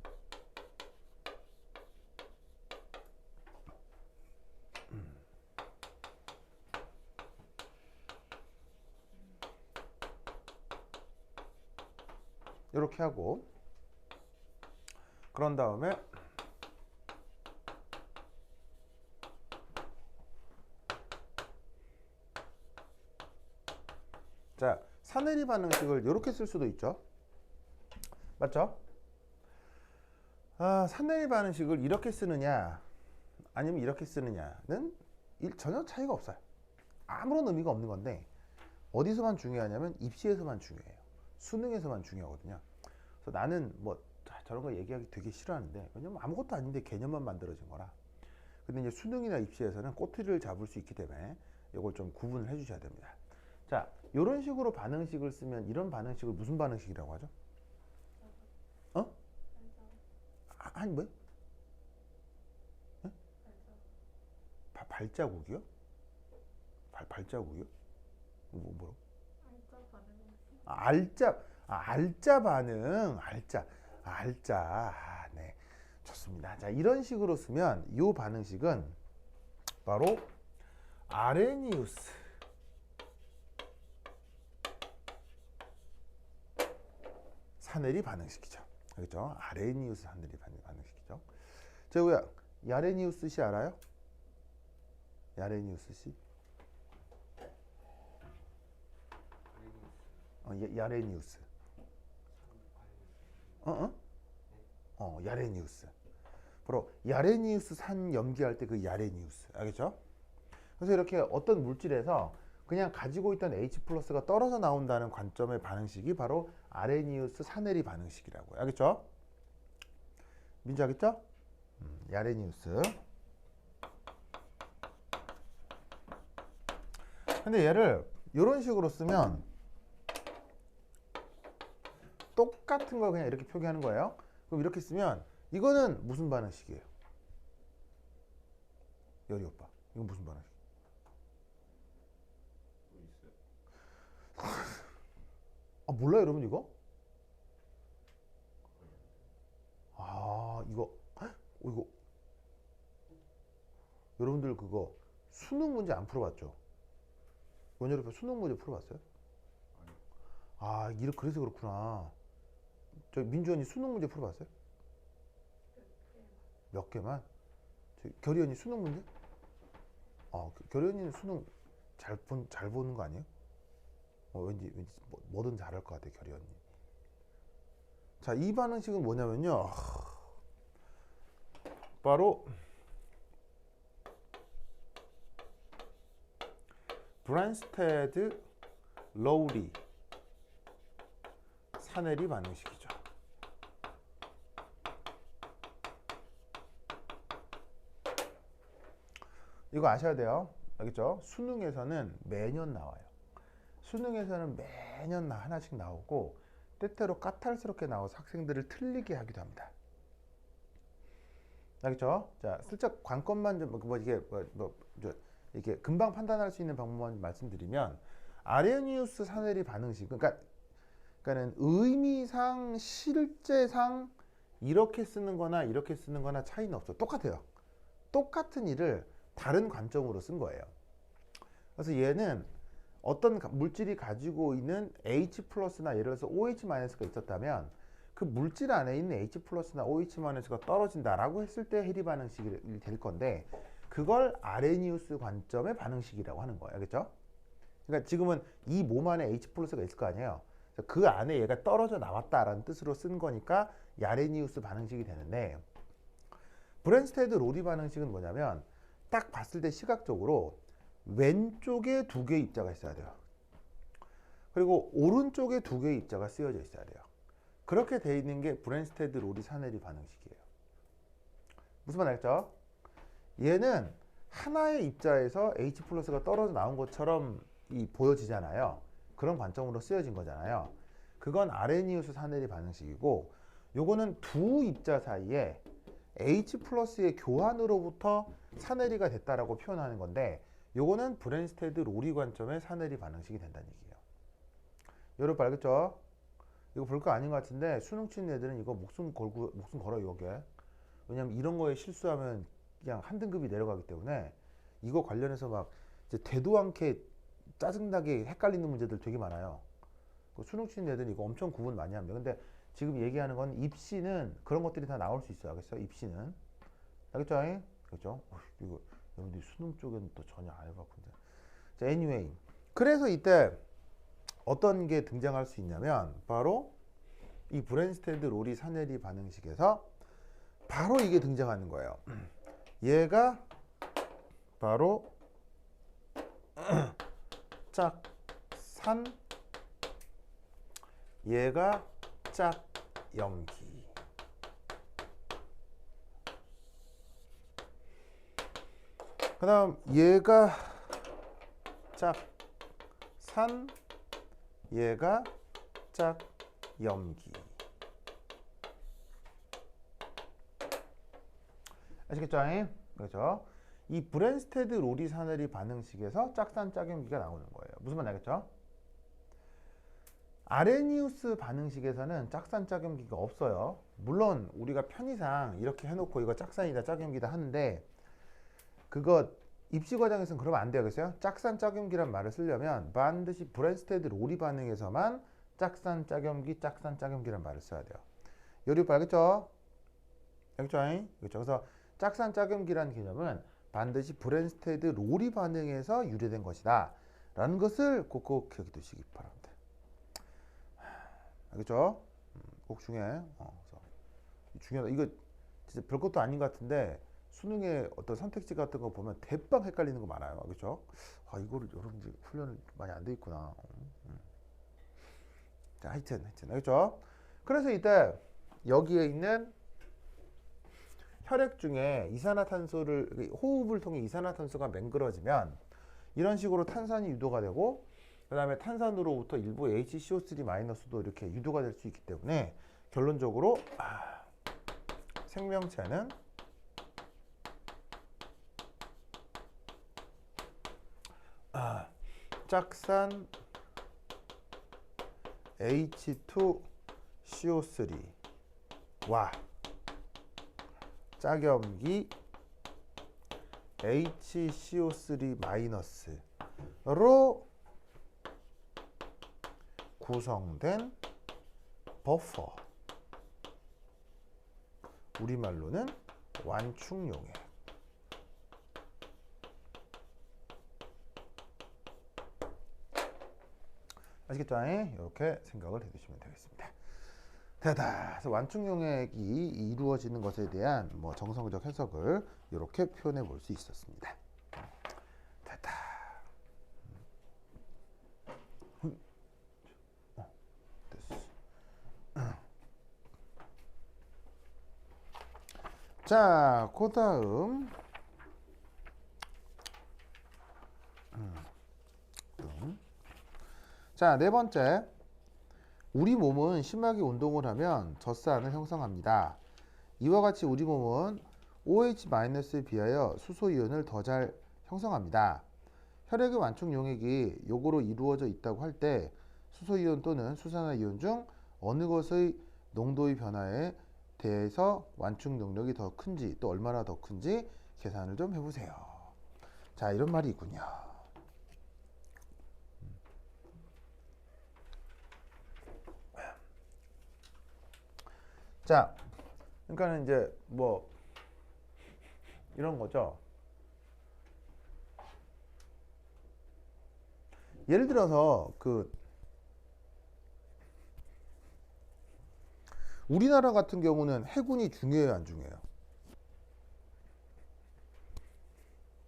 이렇게 하고 그런 다음에 자 사내리 반응식을 이렇게 쓸 수도 있죠. 맞죠? 사내리 반응식을 이렇게 쓰느냐 아니면 이렇게 쓰느냐는 전혀 차이가 없어요. 아무런 의미가 없는 건데 어디서만 중요하냐면 입시에서만 중요해요. 수능에서만 중요하거든요. 그래서 나는 뭐 저런 거 얘기하기 되게 싫어하는데 왜냐면 아무것도 아닌데 개념만 만들어진 거라. 근데 이제 수능이나 입시에서는 꼬투리를 잡을 수 있기 때문에 이걸 좀 구분을 해 주셔야 됩니다. 자, 이런 식으로 반응식을 쓰면 이런 반응식을 무슨 반응식이라고 하죠? 아니 뭐요? 네? 발자국이요? 발자국이요? 뭐라고? 알짜 반응, 알짜. 네, 좋습니다. 자, 이런 식으로 쓰면 이 반응식은 바로 아레니우스 사내리 반응식이죠. 알겠죠? 아레니우스 사내리 반응식이죠. 자, 뭐야? 야레니우스 씨 알아요? 야레니우스 씨? 야레니우스. 야레니우스. 바로 야레니우스 산 염기할 때 그 야레니우스. 알겠죠? 그래서 이렇게 어떤 물질에서 그냥 가지고 있던 H 플러스가 떨어져 나온다는 관점의 반응식이 바로 아레니우스 사내리 반응식이라고요. 알겠죠? 민지 알겠죠? 야레니우스. 근데 얘를 이런 식으로 쓰면 똑같은 걸 그냥 이렇게 표기하는 거예요. 그럼 이렇게 쓰면 이거는 무슨 반응식이에요? 열이 오빠. 이건 무슨 반응식? 몰라요 여러분 이거? 이거 여러분들 그거 수능 문제 안 풀어봤죠? 원열이표 수능 문제 풀어봤어요? 그래서 그렇구나. 저 민주언니 수능 문제 풀어봤어요? 몇 개만? 결의언니 수능 문제? 결의언니는 수능 잘 보는 거 아니에요? 왠지 뭐든 잘할 것 같아 결의언니. 자, 이 반응식은 뭐냐면요. 바로 브란스테드 러우리 사내리 반응식이죠. 이거 아셔야 돼요. 알겠죠? 수능에서는 매년 나와요. 수능에서는 매년 하나씩 나오고 때때로 까탈스럽게 나와서 학생들을 틀리게 하기도 합니다. 알겠죠? 자, 슬쩍 관건만 좀 이게 이렇게 금방 판단할 수 있는 방법만 좀 말씀드리면 아레니우스 사네리 반응식 그러니까는 의미상 실제상 이렇게 쓰는 거나 이렇게 쓰는 거나 차이는 없어. 똑같아요. 똑같은 일을 다른 관점으로 쓴 거예요. 그래서 얘는 어떤 물질이 가지고 있는 H 플러스나 예를 들어서 OH 마이너스가 있었다면 그 물질 안에 있는 H 플러스나 OH 마이너스가 떨어진다라고 했을 때 해리 반응식이 될 건데 그걸 아레니우스 관점의 반응식이라고 하는 거예요. 알겠죠? 그러니까 지금은 이 몸 안에 H 플러스가 있을 거 아니에요. 그 안에 얘가 떨어져 나왔다라는 뜻으로 쓴 거니까 아레니우스 반응식이 되는데 브랜스테드 로리 반응식은 뭐냐면 딱 봤을 때 시각적으로 왼쪽에 두 개의 입자가 있어야 돼요. 그리고 오른쪽에 두 개의 입자가 쓰여져 있어야 돼요. 그렇게 돼 있는 게 브랜스테드 로리 사네리 반응식이에요. 무슨 말 알겠죠? 얘는 하나의 입자에서 H 플러스가 떨어져 나온 것처럼 보여지잖아요. 그런 관점으로 쓰여진 거잖아요. 그건 아레니우스 사네리 반응식이고 요거는 두 입자 사이에 H 플러스의 교환으로부터 사네리가 됐다라고 표현하는 건데 요거는 브랜스테드 로리 관점의 사네리 반응식이 된다는 얘기예요. 여러분 알겠죠? 이거 볼 거 아닌 것 같은데 수능 치는 애들은 이거 목숨 걸어 이거게. 왜냐면 이런 거에 실수하면 그냥 한 등급이 내려가기 때문에 이거 관련해서 막 이제 되도 않게 짜증나게 헷갈리는 문제들 되게 많아요. 수능 치는 애들은 이거 엄청 구분 많이 합니다. 근데 지금 얘기하는 건 입시는 그런 것들이 다 나올 수 있어요. 알겠어요? 입시는. 알겠죠? 그렇죠? 이거 여러분들이 수능 쪽에는 또 전혀 안 해봤군요. 자, anyway. 그래서 이때 어떤 게 등장할 수 있냐면 바로 이 브랜스테드 로리 사네리 반응식에서 바로 이게 등장하는 거예요. 얘가 바로 짝산, 얘가 짝염기. 그 다음 얘가 짝산, 얘가 짝염기. 아시겠죠? 그렇죠? 이 브랜스테드 로리 사네리 반응식에서 짝산 짝염기가 나오는 거예요. 무슨 말 알겠죠? 아레니우스 반응식에서는 짝산 짝염기가 없어요. 물론 우리가 편의상 이렇게 해놓고 이거 짝산이다 짝염기다 하는데 그거 입시 과정에서는 그러면 안 되겠어요? 짝산 짝염기란 말을 쓰려면 반드시 브랜스테드 로리 반응에서만 짝산 짝염기란 말을 써야 돼요. 요리 알겠죠? 알겠죠? 그렇죠? 그래서 짝산 짝염기란 개념은 반드시 브랜스테드 로리 반응에서 유래된 것이다 라는 것을 꼭 기억해 두시기 바랍니다. 알겠죠? 꼭 중요해. 중요하다. 이거 진짜 별것도 아닌 것 같은데 수능의 어떤 선택지 같은 거 보면 대빵 헷갈리는 거 많아요. 그렇죠? 이거를 여러분들 훈련을 많이 안 돼 있구나. 자, 하여튼 알겠죠? 그래서 이때 여기에 있는 혈액 중에 이산화탄소를 호흡을 통해 이산화탄소가 맹글어지면 이런 식으로 탄산이 유도가 되고 그 다음에 탄산으로부터 일부 HCO3- 이렇게 유도가 될 수 있기 때문에 결론적으로 생명체는 짝산 H2CO3와 짝염기 HCO3-로 구성된 버퍼, 우리말로는 완충용액. 아시겠죠? 이렇게 생각을 해두시면 되겠습니다. 됐다. 그래서 완충용액이 이루어지는 것에 대한 정성적 해석을 이렇게 표현해 볼 수 있었습니다. 됐다. 됐어. 자, 그 다음 자, 네 번째. 우리 몸은 심하게 운동을 하면 젖산을 형성합니다. 이와 같이 우리 몸은 OH-에 비하여 수소이온을 더 잘 형성합니다. 혈액의 완충 용액이 요거로 이루어져 있다고 할 때 수소이온 또는 수산화이온 중 어느 것의 농도의 변화에 대해서 완충 능력이 더 큰지 또 얼마나 더 큰지 계산을 좀 해보세요. 자, 이런 말이 있군요. 자, 그러니까는 이제 뭐 이런 거죠. 예를 들어서 그 우리나라 같은 경우는 해군이 중요해요, 안 중요해요?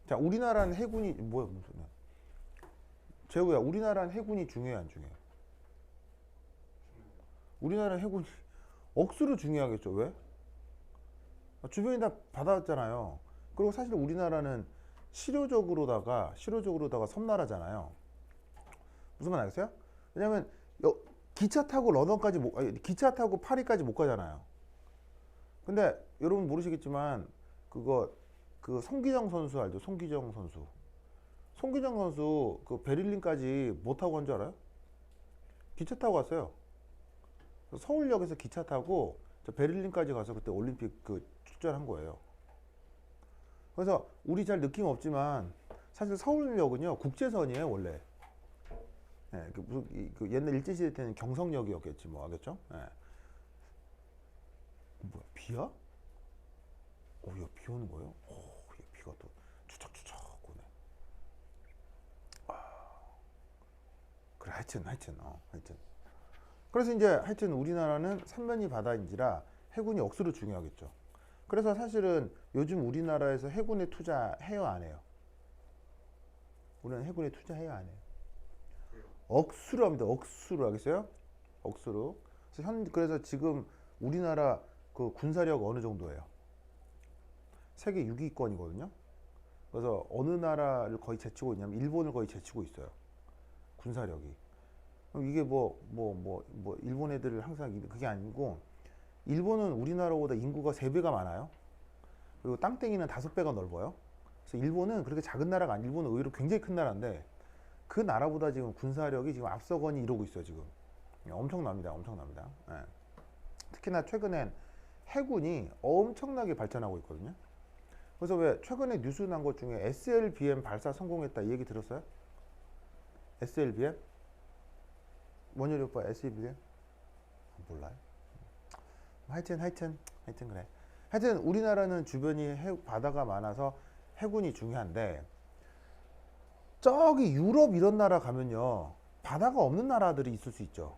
자, 우리나라는 해군이 뭐야, 무슨 소리야? 재우야, 우리나라는 해군이 중요해요, 안 중요해요? 우리나라 해군이 억수로 중요하겠죠. 왜? 주변이 다 바다였잖아요. 그리고 사실 우리나라는 실효적으로다가 섬나라잖아요. 무슨 말 알겠어요? 왜냐면 기차 타고 런던까지 기차 타고 파리까지 못 가잖아요. 근데 여러분 모르시겠지만 그 송기정 선수 알죠? 송기정 선수. 송기정 선수 그 베를린까지 뭐 타고 간 줄 알아요? 기차 타고 갔어요. 서울역에서 기차 타고 저 베를린까지 가서 그때 올림픽 그 출전한 거예요. 그래서 우리 잘 느낌 없지만 사실 서울역은요 국제선이에요 원래. 예, 그 옛날 일제시대 때는 경성역이었겠지 뭐 알겠죠? 예. 뭐야 비야? 야, 비 오는 거예요? 야, 비가 또 추적추적 오네. 그래 하여튼. 그래서 이제 하여튼 우리나라는 삼면이 바다인지라 해군이 억수로 중요하겠죠. 그래서 사실은 요즘 우리나라에서 해군에 투자해요 안 해요? 우리는 해군에 투자해요 안 해요? 억수로 합니다. 억수로 하겠어요? 억수로. 그래서 지금 우리나라 그 군사력 어느 정도예요? 세계 6위권이거든요. 그래서 어느 나라를 거의 제치고 있냐면 일본을 거의 제치고 있어요. 군사력이. 이게 일본 애들 항상 그게 아니고 일본은 우리나라보다 인구가 3배가 많아요. 그리고 땅덩이는 5배가 넓어요. 그래서 일본은 그렇게 작은 나라가 아니고 일본은 의외로 굉장히 큰 나라인데 그 나라보다 지금 군사력이 지금 앞서거니 이러고 있어요 지금. 엄청납니다. 예. 특히나 최근엔 해군이 엄청나게 발전하고 있거든요. 그래서 왜 최근에 뉴스 난 것 중에 SLBM 발사 성공했다 이 얘기 들었어요? SLBM? 원열이 오빠 SLBM? 몰라요? 하여튼 그래. 하여튼 우리나라는 주변이 바다가 많아서 해군이 중요한데 저기 유럽 이런 나라 가면요 바다가 없는 나라들이 있을 수 있죠.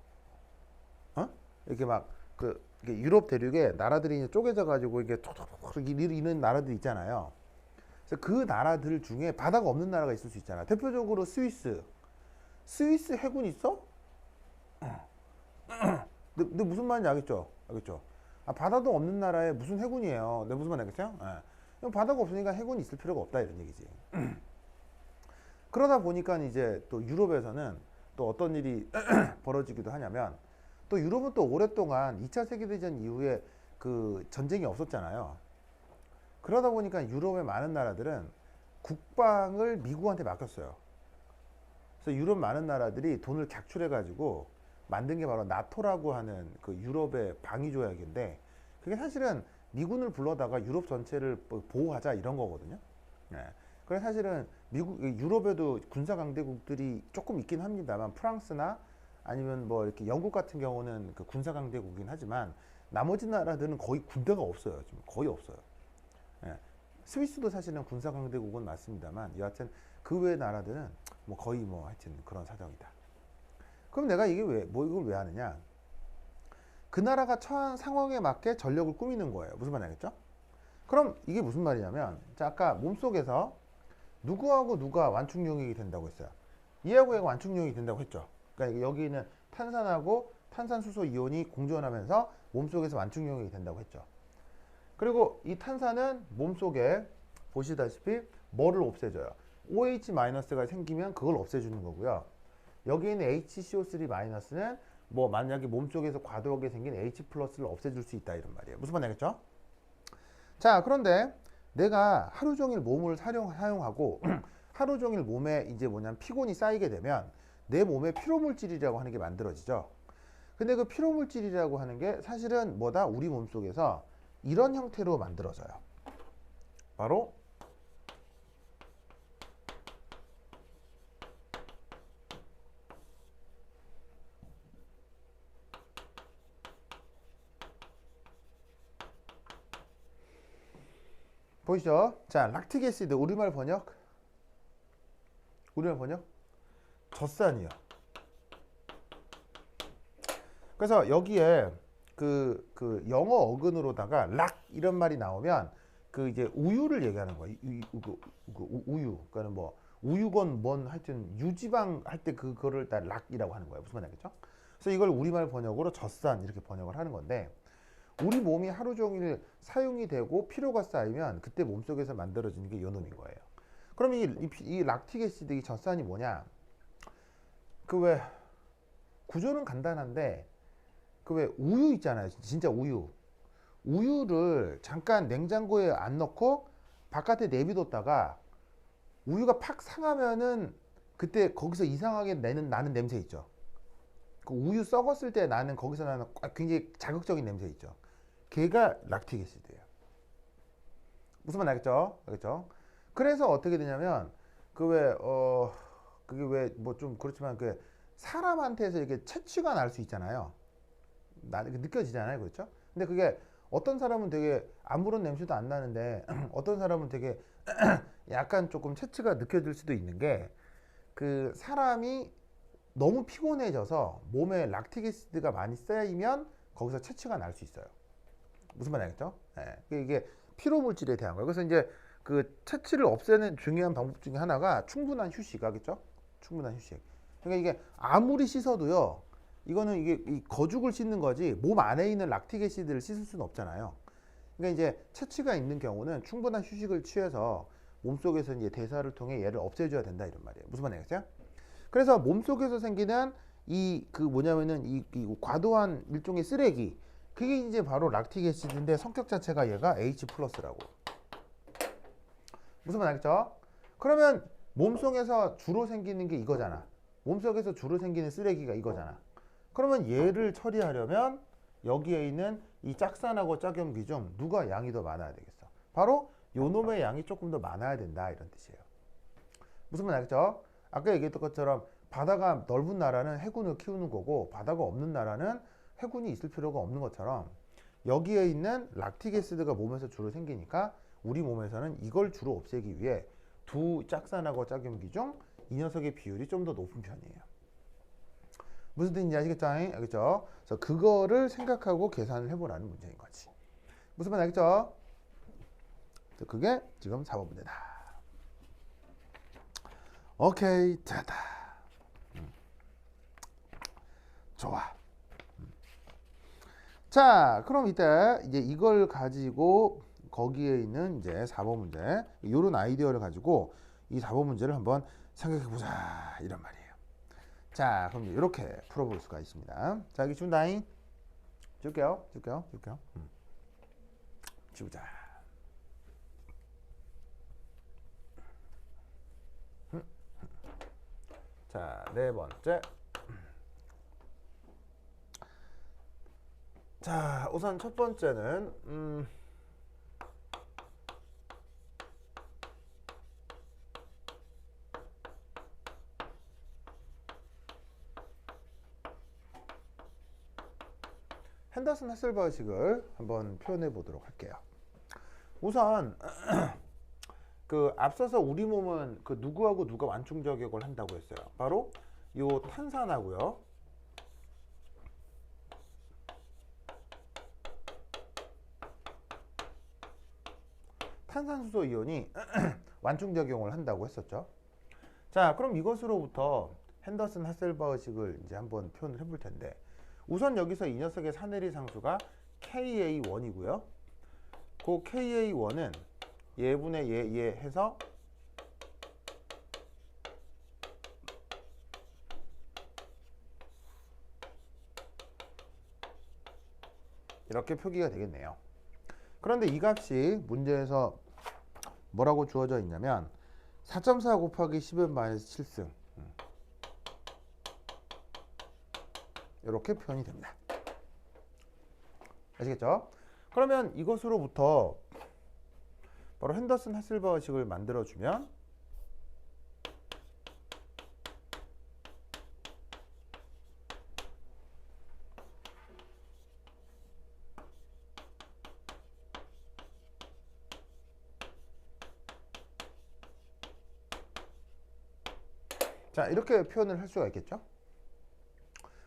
이렇게 막 유럽 대륙에 나라들이 쪼개져 가지고 이게 톡톡톡 이런 나라들 있잖아요. 그래서 그 나라들 중에 바다가 없는 나라가 있을 수 있잖아요. 대표적으로 스위스 해군 있어? 근데 무슨 말인지 알겠죠? 바다도 없는 나라에 무슨 해군이에요? 내가 무슨 말 알겠어요? 바다가 없으니까 해군이 있을 필요가 없다 이런 얘기지. 그러다 보니까 이제 또 유럽에서는 또 어떤 일이 벌어지기도 하냐면 또 유럽은 또 오랫동안 2차 세계대전 이후에 그 전쟁이 없었잖아요. 그러다 보니까 유럽의 많은 나라들은 국방을 미국한테 맡겼어요. 그래서 유럽 많은 나라들이 돈을 객출해 가지고 만든 게 바로 나토라고 하는 그 유럽의 방위 조약인데 그게 사실은 미군을 불러다가 유럽 전체를 보호하자 이런 거거든요. 그래서 사실은 유럽에도 군사 강대국들이 조금 있긴 합니다만 프랑스나 아니면 뭐 이렇게 영국 같은 경우는 그 군사 강대국이긴 하지만 나머지 나라들은 거의 군대가 없어요. 지금 거의 없어요. 스위스도 사실은 군사 강대국은 맞습니다만 여하튼 그 외 나라들은 뭐 거의 뭐 하여튼 그런 사정이다. 그럼 내가 이걸 왜 하느냐? 그 나라가 처한 상황에 맞게 전력을 꾸미는 거예요. 무슨 말인지 알겠죠? 그럼 이게 무슨 말이냐면 자 아까 몸속에서 누구하고 누가 완충 용액이 된다고 했어요. 얘하고 얘가 완충 용액이 된다고 했죠. 그러니까 여기는 탄산하고 탄산수소 이온이 공존하면서 몸속에서 완충 용액이 된다고 했죠. 그리고 이 탄산은 몸속에 보시다시피 뭐를 없애줘요? OH-가 생기면 그걸 없애주는 거고요. 여기 있는 HCO3-는 뭐 만약에 몸속에서 과도하게 생긴 H 플러스를 없애줄 수 있다 이런 말이에요. 무슨 말인지 알겠죠? 자, 그런데 내가 하루 종일 몸을 사용하고 하루 종일 몸에 이제 뭐냐면 피곤이 쌓이게 되면 내 몸에 피로물질이라고 하는 게 만들어지죠. 근데 그 피로물질이라고 하는 게 사실은 뭐다? 우리 몸속에서 이런 형태로 만들어져요. 바로 보이시죠? 자, 락틱 애시드 우리말 번역 젖산이요. 그래서 여기에 그 영어 어근으로다가 락 이런 말이 나오면 그 이제 우유를 얘기하는 거예요. 우유. 그러니까 뭐 우유건 뭔 하여튼 유지방 할 때 그거를 다 락이라고 하는 거예요. 무슨 말인지 알겠죠? 그래서 이걸 우리말 번역으로 젖산 이렇게 번역을 하는 건데 우리 몸이 하루 종일 사용이 되고 피로가 쌓이면 그때 몸속에서 만들어지는 게 요놈인 거예요. 그럼 이 락틱 애시드 이 젖산이 뭐냐? 그 왜 구조는 간단한데 그 왜 우유 있잖아요. 진짜 우유를 잠깐 냉장고에 안 넣고 바깥에 내비뒀다가 우유가 팍 상하면은 그때 거기서 이상하게 나는 냄새 있죠. 그 우유 썩었을 때 나는 거기서 나는 굉장히 자극적인 냄새 있죠. 걔가 락틱 애시드예요. 무슨 말 알겠죠? 알겠죠? 그래서 어떻게 되냐면 그게 왜 뭐 좀 그렇지만 그 사람한테서 이렇게 체취가 날 수 있잖아요. 느껴지잖아요. 그렇죠? 근데 그게 어떤 사람은 되게 아무런 냄새도 안 나는데 어떤 사람은 되게 약간 조금 체취가 느껴질 수도 있는 게 그 사람이 너무 피곤해져서 몸에 락틱 애시드가 많이 쌓이면 거기서 체취가 날 수 있어요. 무슨 말인지 알겠죠? 예. 이게 피로 물질에 대한 거예요. 그래서 이제 그 체취를 없애는 중요한 방법 중에 하나가 충분한 휴식, 알겠죠? 충분한 휴식. 그러니까 이게 아무리 씻어도요. 이거는 이게 이 거죽을 씻는 거지 몸 안에 있는 락틱 애시드를 씻을 수는 없잖아요. 그러니까 이제 체취가 있는 경우는 충분한 휴식을 취해서 몸속에서 이제 대사를 통해 얘를 없애줘야 된다 이런 말이에요. 무슨 말인지 알겠어요? 그래서 몸속에서 생기는 이 그 뭐냐면은 이 과도한 일종의 쓰레기 그게 이제 바로 락틱 애시드인데 성격 자체가 얘가 H 플러스라고. 무슨 말 알겠죠? 그러면 몸속에서 주로 생기는 게 이거잖아. 몸속에서 주로 생기는 쓰레기가 이거잖아. 그러면 얘를 처리하려면 여기에 있는 이 짝산하고 짝염기 중 누가 양이 더 많아야 되겠어? 바로 요놈의 양이 조금 더 많아야 된다 이런 뜻이에요. 무슨 말 알겠죠? 아까 얘기했던 것처럼 바다가 넓은 나라는 해군을 키우는 거고 바다가 없는 나라는 해군이 있을 필요가 없는 것처럼 여기에 있는 락틱 애시드가 몸에서 주로 생기니까 우리 몸에서는 이걸 주로 없애기 위해 두 짝산하고 짝염기 중 이 녀석의 비율이 좀 더 높은 편이에요. 무슨 뜻인지 아시겠죠? 알겠죠? 그래서 그거를 생각하고 계산을 해보라는 문제인 거지. 무슨 말 알겠죠? 그게 지금 4번 문제다. 오케이, 됐다. 좋아. 자, 그럼 이때 이제 이걸 가지고 거기에 있는 이제 4번 문제, 이런 아이디어를 가지고 이 4번 문제를 한번 생각해 보자 이런 말이에요. 자, 그럼 이렇게 풀어볼 수가 있습니다. 자, 여기 준다잉. 줄게요. 지우자. 자, 네 번째. 자, 우선 첫 번째는 핸더슨 하셀버식을 한번 표현해 보도록 할게요. 우선 그 앞서서 우리 몸은 그 누구하고 누가 완충 저격을 한다고 했어요. 바로 요 탄산하고요. 탄산수소 이온이 완충 작용을 한다고 했었죠. 자, 그럼 이것으로부터 핸더슨 하셀버식을 이제 한번 표현을 해볼 텐데 우선 여기서 이 녀석의 사내리 상수가 KA1이고요. 그 KA1은 얘분의 얘 해서 이렇게 표기가 되겠네요. 그런데 이 값이 문제에서 뭐라고 주어져 있냐면 4.4 곱하기 10의 마이너스 7승 이렇게 표현이 됩니다. 아시겠죠? 그러면 이것으로부터 바로 핸더슨 하슬바우식을 만들어주면 자, 이렇게 표현을 할 수가 있겠죠?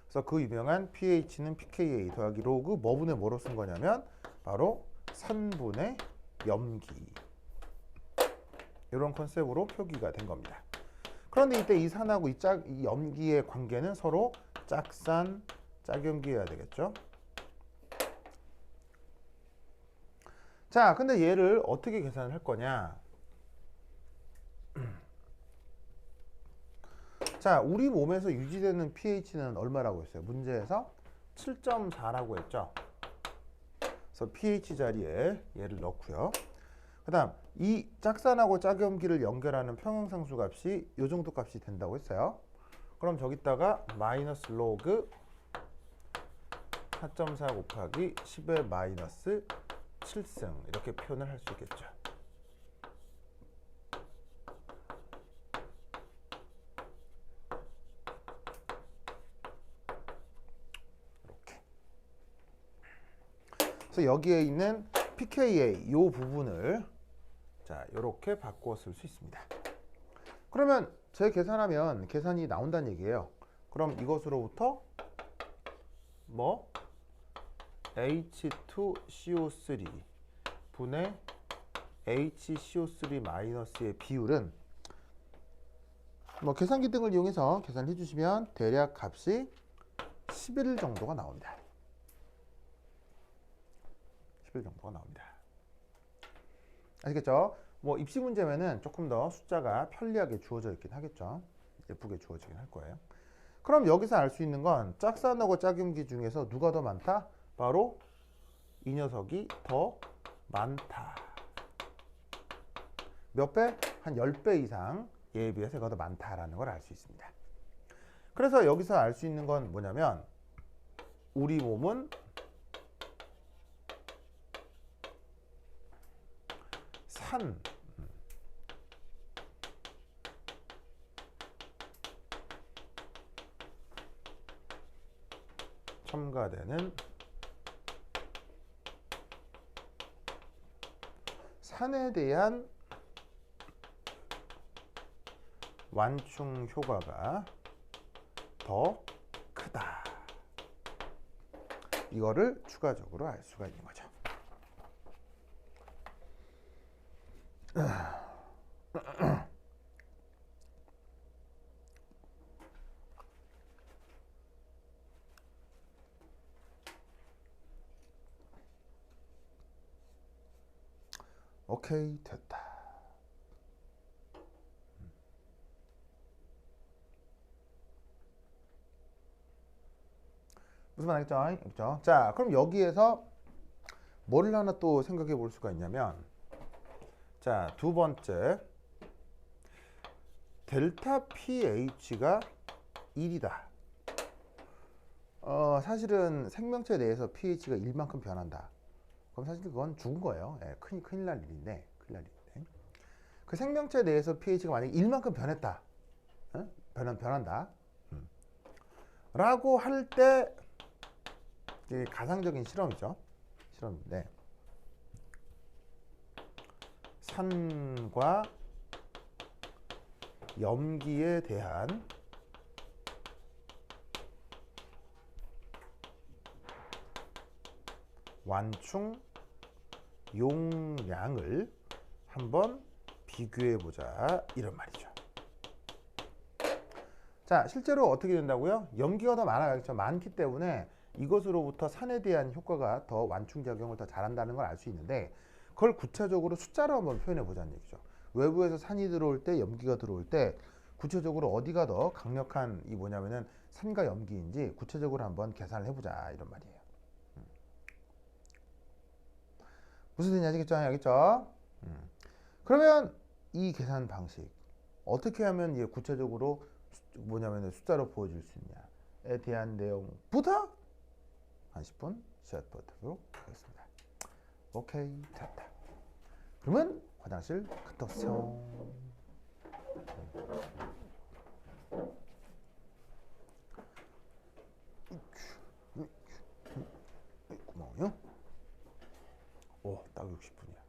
그래서 그 유명한 pH는 pKa 더하기 로그 뭐분의 뭐로 쓴 거냐면 바로 산분의 염기 이런 컨셉으로 표기가 된 겁니다. 그런데 이때 이 산하고 이 염기의 관계는 서로 짝산, 짝염기여야 되겠죠? 자, 근데 얘를 어떻게 계산을 할 거냐? 자, 우리 몸에서 유지되는 pH는 얼마라고 했어요? 문제에서 7.4라고 했죠. 그래서 pH 자리에 얘를 넣고요. 그 다음 이 짝산하고 짝염기를 연결하는 평형상수 값이 이 정도 값이 된다고 했어요. 그럼 저기다가 마이너스 로그 4.4 곱하기 10의 마이너스 7승 이렇게 표현을 할 수 있겠죠. 그래서 여기에 있는 pKa 이 부분을 자 이렇게 바꾸어 쓸 수 있습니다. 그러면 재계산하면 계산이 나온다는 얘기예요. 그럼 이것으로부터 뭐 H2CO3 분의 HCO3 마이너스의 비율은 뭐 계산기 등을 이용해서 계산해 주시면 대략 값이 11 정도가 나옵니다. 11 정도가 나옵니다. 아시겠죠? 뭐 입시 문제면은 조금 더 숫자가 편리하게 주어져 있긴 하겠죠. 예쁘게 주어지긴 할 거예요. 그럼 여기서 알 수 있는 건 짝산하고 짝염기 중에서 누가 더 많다? 바로 이 녀석이 더 많다. 몇 배? 한 10배 이상 얘에 비해서 얘가 더 많다라는 걸 알 수 있습니다. 그래서 여기서 알 수 있는 건 뭐냐면 우리 몸은 산 첨가되는 산에 대한 완충 효과가 더 크다. 이거를 추가적으로 알 수가 있는 거죠. 오케이, 됐다. 무슨 말 알겠죠? 자, 그럼 여기에서 뭘 하나 또 생각해 볼 수가 있냐면 자, 두 번째 델타 pH가 1이다. 사실은 생명체 내에서 pH가 1만큼 변한다. 그럼 사실 그건 죽은 거예요. 예, 큰일 날 일인데, 그 생명체 내에서 pH가 만약에 1만큼 변했다. 변한다. 라고 할 때, 가상적인 실험이죠. 실험인데, 산과 염기에 대한 완충 용량을 한번 비교해 보자 이런 말이죠. 자, 실제로 어떻게 된다고요? 염기가 더 많아야겠죠. 많기 때문에 이것으로부터 산에 대한 효과가 더 완충작용을 더 잘한다는 걸 알 수 있는데 그걸 구체적으로 숫자로 한번 표현해 보자는 얘기죠. 외부에서 산이 들어올 때 염기가 들어올 때 구체적으로 어디가 더 강력한 이 뭐냐면은 산과 염기인지 구체적으로 한번 계산을 해보자 이런 말이에요. 무슨 뜻인지 아시겠죠? 알겠죠? 그러면 이 계산 방식 어떻게 하면 이게 구체적으로 뭐냐면 숫자로 보여줄 수 있냐에 대한 내용부터 한 10분 시작해보도록 하겠습니다. 오케이, 됐다. 그러면 화장실 갔다 오세요. 고마워요. 오, 딱 60분이야.